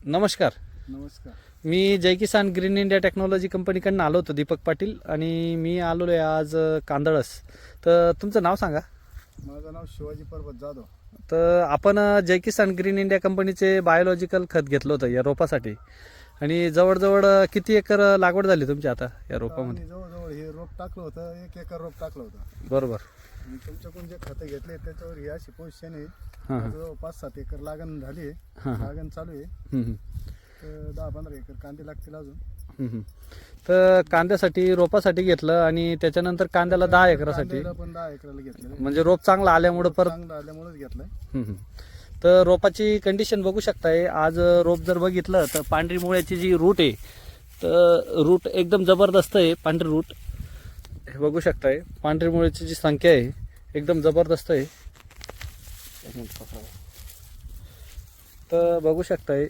नमस्कार. नमस्कार. मी जय किसान green India technology कंपनीकडून आलो होतो, दीपक पाटील, आणि मी आलेलो आहे आज कांदळस. तर तुमचं नाव सांगा. माझं नाव शिवाजी पर्वत जाधव. तर आपण जय किसान ग्रीन इंडिया कंपनीचे बायोलॉजिकल खत घेतलं होतं या रोपासाठी, आणि जवळजवळ किती एकर लागवड झाली तुमची आता या रोपामध्ये? आम्ही जवळजवळ हे रोप टाकलं होतं, 1 एकर रोप टाकलं होतं. बरोबर. आणि तुमच्याकडून जे खतं घेतले त्याच्यावर ही अशी पोझिशन आहे. हां. जवळ 5-7 एकर लागण झाली आहे. हां. लागण चालू आहे. हम्म. तर 10-15 एकर कांदे लागतील अजून. हम्म. तर कांद्यासाठी रोपासाठी घेतलं, आणि त्याच्यानंतर कांद्याला 10 एकरासाठी, कांद्याला पण 10 एकराला घेतलेलं. म्हणजे रोप चांगला आल्यामुळे परत. चांगलं आल्यामुळेच घेतलंय. हम्म. तर रोपाची कंडिशन बघू शकताय. आज रोप जर बघितलं तर पांढरी मुळ्याची जी रूट आहे, तर रूट एकदम जबरदस्त आहे. पांढरी रूट हे बघू शकताय. पांढरी मुळ्याची जी संख्या आहे एकदम जबरदस्त आहे. तर बघू शकताय.